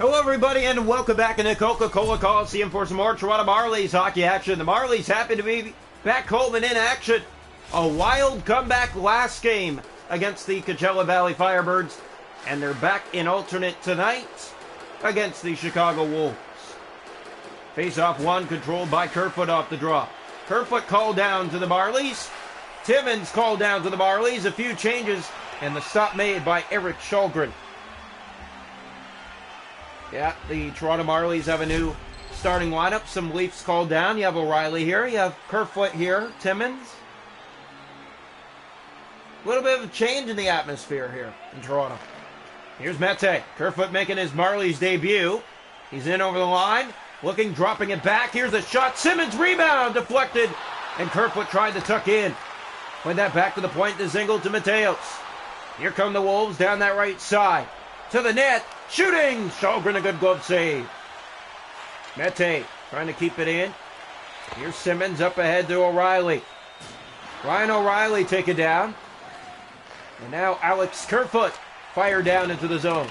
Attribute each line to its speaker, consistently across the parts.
Speaker 1: Hello, everybody, and welcome back into Coca-Cola Coliseum for some more Toronto Marlies hockey action. The Marlies happy to be back home and in action. A wild comeback last game against the Coachella Valley Firebirds, and they're back in alternate tonight against the Chicago Wolves. Face-off one controlled by Kerfoot off the draw. Kerfoot called down to the Marlies. Timmins called down to the Marlies. A few changes, and the stop made by Eric Shulgren. Yeah, the Toronto Marlies have a new starting lineup. Some Leafs called down. You have O'Reilly here. You have Kerfoot here. Timmins. A little bit of a change in the atmosphere here in Toronto. Here's Mete. Kerfoot making his Marlies debut. He's in over the line. Looking, dropping it back. Here's a shot. Simmons rebound. Deflected. And Kerfoot tried to tuck in. Played that back to the point. To Zingle to Mateos. Here come the Wolves down that right side. To the net. Shooting! Shulgren, a good glove save. Mete trying to keep it in. Here's Simmons up ahead to O'Reilly. Ryan O'Reilly take it down. And now Alex Kerfoot fire down into the zone.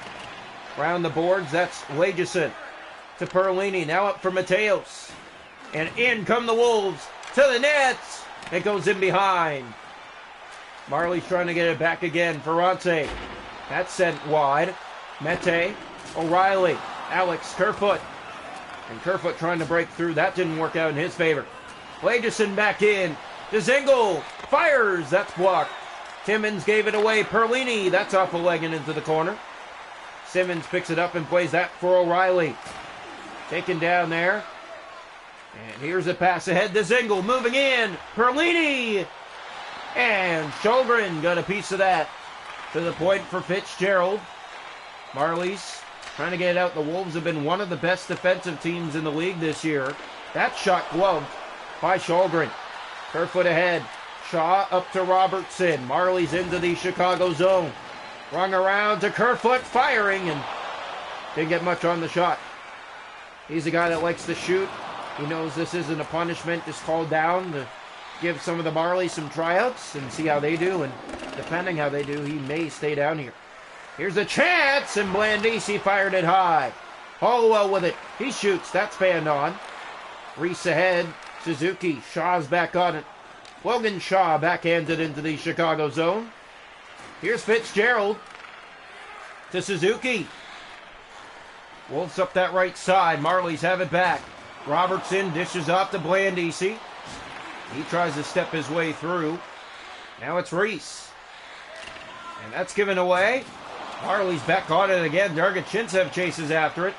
Speaker 1: Round the boards, that's Lageson to Perlini. Now up for Mateos. And in come the Wolves to the nets. It goes in behind. Marley's trying to get it back again. Ferrante. That's sent wide. Mete, O'Reilly, Alex Kerfoot. And Kerfoot trying to break through. That didn't work out in his favor. Lageson back in. DeZingle fires. That's blocked. Timmins gave it away. Perlini. That's off a leg and into the corner. Simmons picks it up and plays that for O'Reilly. Taken down there. And here's a pass ahead. DeZingle moving in. Perlini. And Shulgren got a piece of that. To the point for Fitzgerald. Marlies trying to get it out. The Wolves have been one of the best defensive teams in the league this year. That shot gloved by Shulgren. Kerfoot ahead. Shaw up to Robertson. Marlies into the Chicago zone. Rung around to Kerfoot, firing, and didn't get much on the shot. He's a guy that likes to shoot. He knows this isn't a punishment, just called down to give some of the Marlies some tryouts and see how they do, and depending how they do, he may stay down here. Here's a chance, and Blandisi fired it high. Hollowell with it. He shoots. That's fanned on. Reese ahead. Suzuki. Shaw's back on it. Logan Shaw backhanded into the Chicago zone. Here's Fitzgerald to Suzuki. Wolves up that right side. Marlies have it back. Robertson dishes off to Blandisi. He tries to step his way through. Now it's Reese. And that's given away. Marlies back on it again. Dargachintsev chases after it.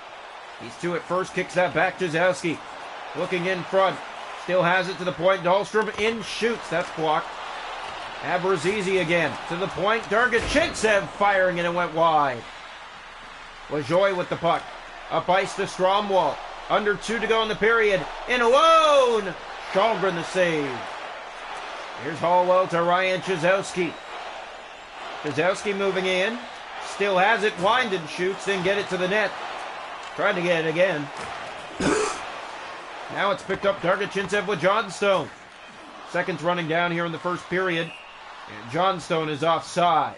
Speaker 1: He's two at first. Kicks that back. Jazowski looking in front. Still has it to the point. Dahlstrom in shoots. That's blocked. Abrazizi again. To the point. Dargachintsev firing and it went wide. LaJoie with the puck. Up ice to Stromwall. Under 2 to go in the period. In alone. Shulgren the save. Here's Hollowell to Ryan Jazowski. Jazowski moving in. Still has it. Winden shoots. Then get it to the net. Trying to get it again. Now it's picked up. Dargachintsev with Johnstone. Seconds running down here in the first period. And Johnstone is offside.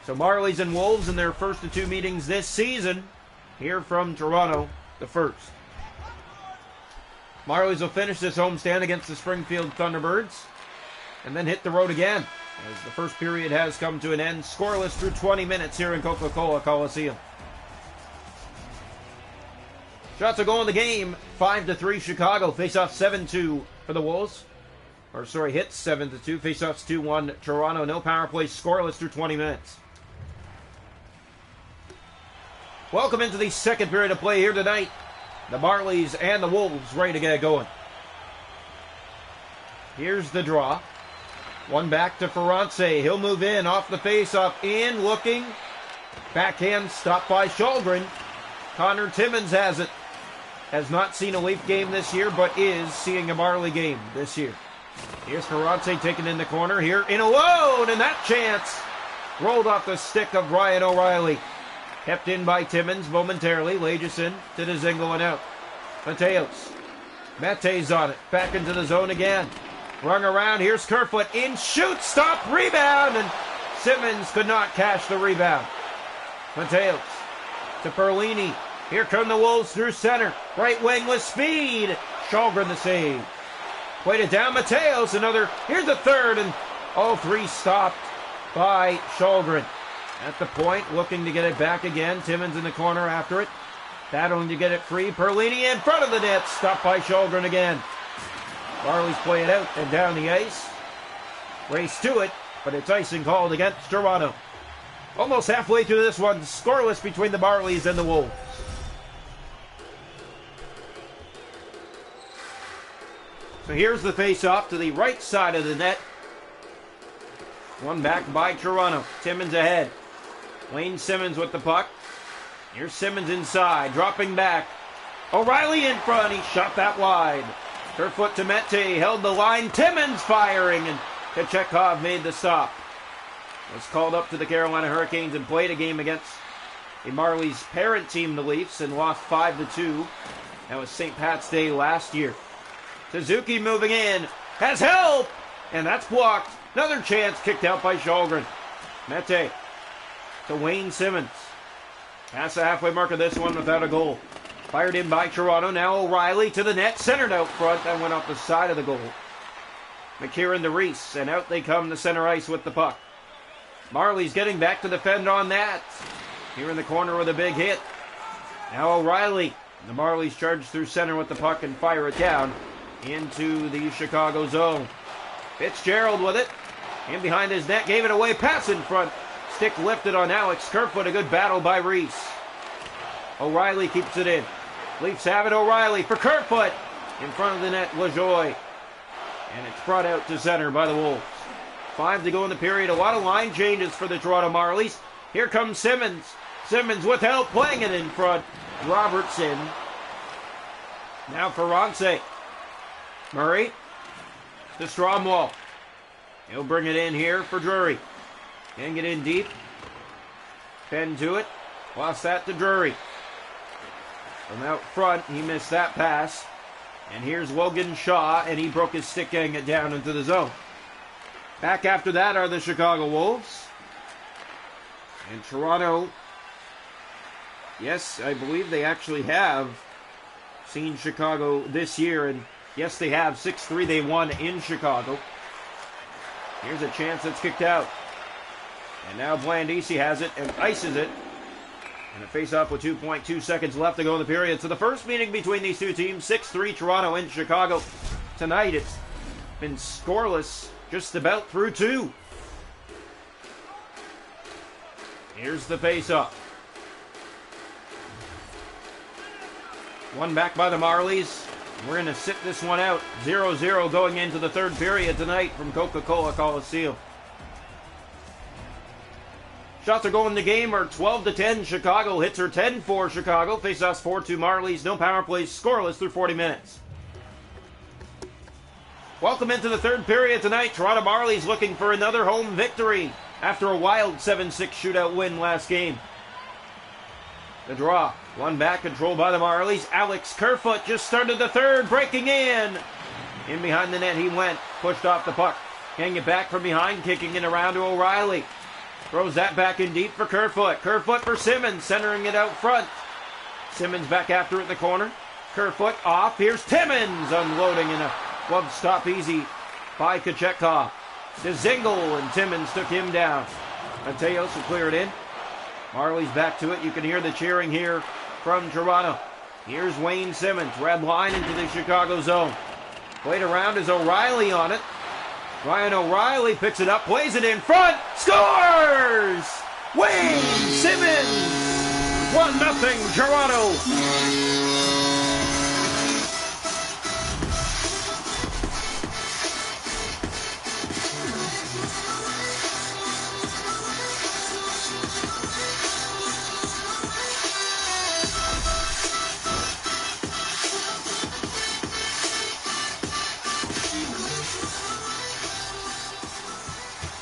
Speaker 1: So Marlies and Wolves in their first of 2 meetings this season. Here from Toronto, the first. Marlies will finish this homestand against the Springfield Thunderbirds. And then hit the road again. As the first period has come to an end. Scoreless through 20 minutes here in Coca-Cola Coliseum. Shots are going in the game. 5-3 Chicago. Face-off 7-2 for the Wolves. Hits 7-2. Face-offs 2-1 Toronto. No power play. Scoreless through 20 minutes. Welcome into the second period of play here tonight. The Marlies and the Wolves ready to get it going. Here's the draw. One back to Ferrante. He'll move in off the face-off. In, looking. Backhand stopped by Shulgren. Connor Timmins has it. Has not seen a Leaf game this year, but is seeing a Marley game this year. Here's Ferrante taken in the corner. Here in alone, and that chance rolled off the stick of Ryan O'Reilly. Kept in by Timmins momentarily. Lageson to DeZingle and out. Mateos. Mate's on it. Back into the zone again. Rung around. Here's Kerfoot. In, shoot, stop, rebound. And Simmons could not cash the rebound. Mateos to Perlini. Here come the Wolves through center. Right wing with speed. Shalgren the save. Played it down. Mateos, another. Here's the third, and all three stopped by Shalgren. At the point, looking to get it back again. Timmins in the corner after it. Battling to get it free. Perlini in front of the net. Stopped by Shalgren again. Marlies play it out and down the ice. Race to it, but it's icing called against Toronto. Almost halfway through this one, scoreless between the Marlies and the Wolves. So here's the face-off to the right side of the net. One back by Toronto. Timmins ahead. Wayne Simmonds with the puck. Here's Simmonds inside, dropping back. O'Reilly in front. He shot that wide. Kerfoot to Mete, held the line. Timmins firing, and Kochetkov made the stop. Was called up to the Carolina Hurricanes and played a game against the Marlies' parent team, the Leafs, and lost 5-2. That was St. Pat's Day last year. Suzuki moving in, has help, and that's blocked. Another chance kicked out by Shalgren. Mete to Wayne Simmonds. Past the halfway mark of this one without a goal. Fired in by Toronto. Now O'Reilly to the net, centered out front, and went off the side of the goal. McKiernan to Reese, and out they come to center ice with the puck. Marlies getting back to defend on that. Here in the corner with a big hit. Now O'Reilly. The Marlies charge through center with the puck and fire it down into the Chicago zone. Fitzgerald with it. In behind his net, gave it away. Pass in front. Stick lifted on Alex Kerfoot. A good battle by Reese. O'Reilly keeps it in. Leafs have it. O'Reilly for Kerfoot. In front of the net, LaJoie. And it's brought out to center by the Wolves. 5 to go in the period. A lot of line changes for the Toronto Marlies. Here comes Simmonds. Simmonds with help, playing it in front. Robertson. Now Ferrance. Murray to Stromwall. He'll bring it in here for Drury. Can't get in deep. Penn to it. Lost that to Drury. From out front, he missed that pass. And here's Logan Shaw, and he broke his stick getting it down into the zone. Back after that are the Chicago Wolves. And Toronto, yes, I believe they actually have seen Chicago this year. And yes, they have. 6-3 they won in Chicago. Here's a chance that's kicked out. And now Blandisi has it and ices it. And a face-off with 2.2 seconds left to go in the period. So the first meeting between these two teams, 6-3 Toronto in Chicago. Tonight it's been scoreless just about through 2. Here's the face-off. One back by the Marlies. We're going to sit this one out. 0-0 going into the third period tonight from Coca-Cola Coliseum. Shots are going the game are 12-10 Chicago. Hits are 10-4 Chicago. Face-offs 4-2 Marlies. No power plays. Scoreless through 40 minutes. Welcome into the third period tonight. Toronto Marlies looking for another home victory after a wild 7-6 shootout win last game. The draw. One back, controlled by the Marlies. Alex Kerfoot just started the third, breaking in. In behind the net he went. Pushed off the puck. Getting it back from behind, kicking it around to O'Reilly. Throws that back in deep for Kerfoot. Kerfoot for Simmonds, centering it out front. Simmonds back after it in the corner. Kerfoot off. Here's Timmins unloading in a glove stop easy by Kochetkov. To Zingle, and Timmins took him down. Mateos will clear it in. Marlies back to it. You can hear the cheering here from Toronto. Here's Wayne Simmonds. Red line into the Chicago zone. Played around as O'Reilly on it. Ryan O'Reilly picks it up, plays it in front, scores! Wayne Simmonds! 1-0 Toronto.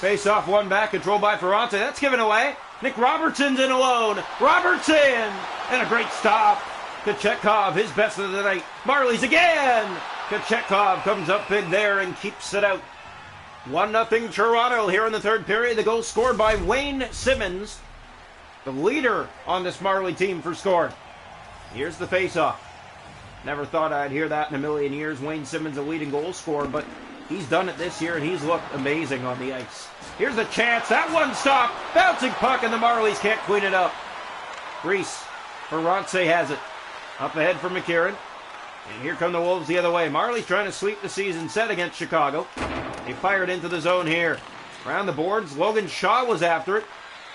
Speaker 1: Face off, one back, controlled by Ferrante. That's given away. Nick Robertson's in alone. Robertson! And a great stop. Kochetkov, his best of the night. Marlies again! Kochetkov comes up big there and keeps it out. 1-0 Toronto here in the third period. The goal scored by Wayne Simmonds. the leader on this Marley team for scoring. Here's the face-off. Never thought I'd hear that in a million years. Wayne Simmons, a leading goal scorer, but he's done it this year, and he's looked amazing on the ice. Here's a chance. That one stopped. Bouncing puck, and the Marlies can't clean it up. Reese for Ronce has it. Up ahead for McKiernan. And here come the Wolves the other way. Marlies trying to sweep the season set against Chicago. They fired into the zone here. Around the boards, Logan Shaw was after it.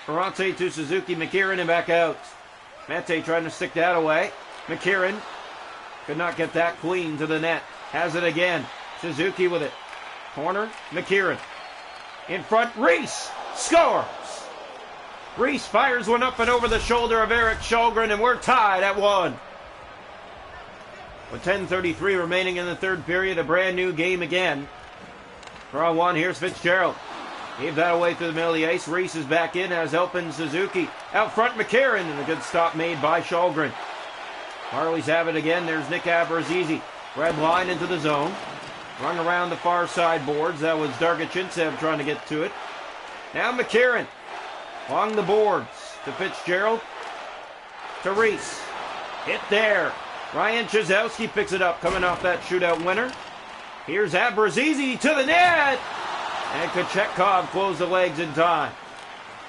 Speaker 1: Ferrante to Suzuki, McKiernan, and back out. Mete trying to stick that away. McKiernan could not get that clean to the net. Has it again. Suzuki with it. Corner, McKiernan. In front, Reese scores. Reese fires one up and over the shoulder of Eric Sjögren, and we're tied at 1. With 10:33 remaining in the third period, a brand new game again. Draw one, here's Fitzgerald. Gave that away through the middle of the ice. Reese is back in as helping Suzuki. Out front, McKiernan, and a good stop made by Sjögren. Marlies have it again. There's Nick Abrazizi. Red line into the zone. Run around the far side boards. That was Dargachintsev trying to get to it. Now McKiernan. Along the boards to Fitzgerald. To Reese. Hit there. Ryan Chizowski picks it up coming off that shootout winner. Here's Abrazizi to the net. And Kochetkov closed the legs in time.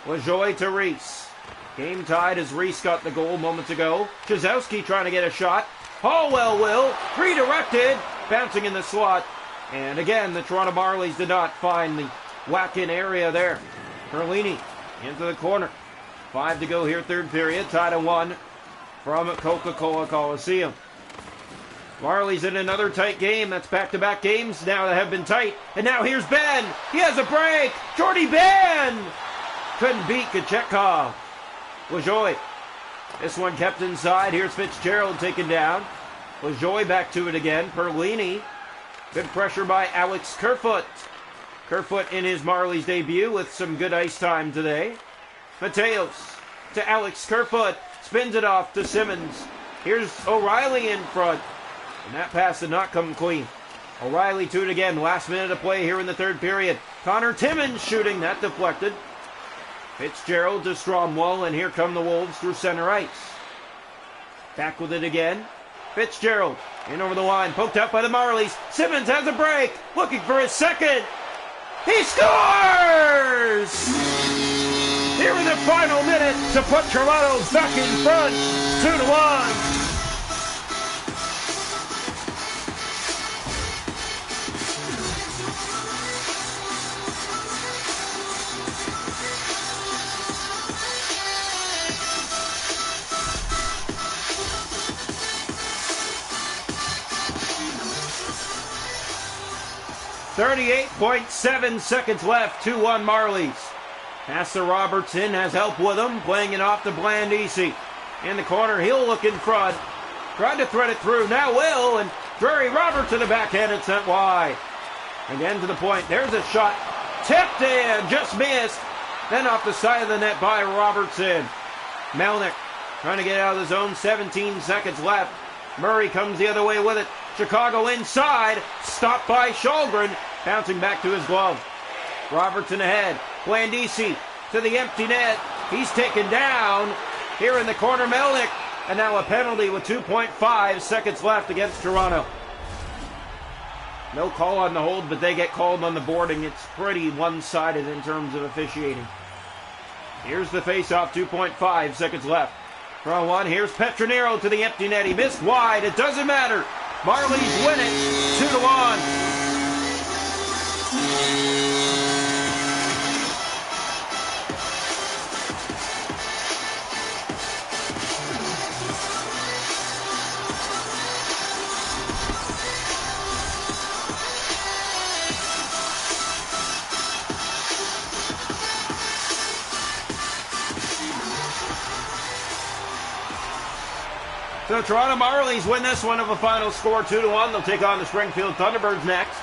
Speaker 1: Lajoie to Reese. Game tied as Reese got the goal moments ago. Chizowski trying to get a shot. Hallwell will. Redirected. Bouncing in the slot. And again, the Toronto Marlies did not find the whack-in area there. Perlini into the corner. 5 to go here, third period. Tied at 1 from Coca-Cola Coliseum. Marlies in another tight game. That's back-to-back games now that have been tight. And now here's Ben. He has a break. Jordy Ben couldn't beat Kochetkov. Lajoie. This one kept inside. Here's Fitzgerald taken down. Lajoie back to it again. Perlini. Good pressure by Alex Kerfoot. Kerfoot in his Marlies debut with some good ice time today. Mateos to Alex Kerfoot. Spins it off to Simmons. Here's O'Reilly in front. And that pass did not come clean. O'Reilly to it again. Last minute of play here in the third period. Connor Timmins shooting. That deflected. Fitzgerald to Stromwell. And here come the Wolves through center ice. Back with it again. Fitzgerald in over the line. Poked up by the Marlies. Simmons has a break. Looking for his second. He scores! Here in the final minute to put Toronto back in front. 2-1. .7 seconds left, 2-1 Marlies. Pass to Robertson, has help with him, playing it off to Blandisi. In the corner, he'll look in front. Tried to thread it through, now will, and Drury Robertson the backhand, it's sent wide. Again to the point, there's a shot. Tipped in, just missed. Then off the side of the net by Robertson. Melnick trying to get out of the zone, 17 seconds left. Murray comes the other way with it. Chicago inside, stopped by Sjögren, bouncing back to his glove. Robertson ahead, Blandisi to the empty net. He's taken down. Here in the corner, Melnick, and now a penalty with 2.5 seconds left against Toronto. No call on the hold, but they get called on the boarding. It's pretty one-sided in terms of officiating. Here's the face-off, 2.5 seconds left. Draw one, here's Petronero to the empty net. He missed wide, it doesn't matter. Marlies win it, 2-1. So Toronto Marlies win this one of a final score 2-1. They'll take on the Springfield Thunderbirds next.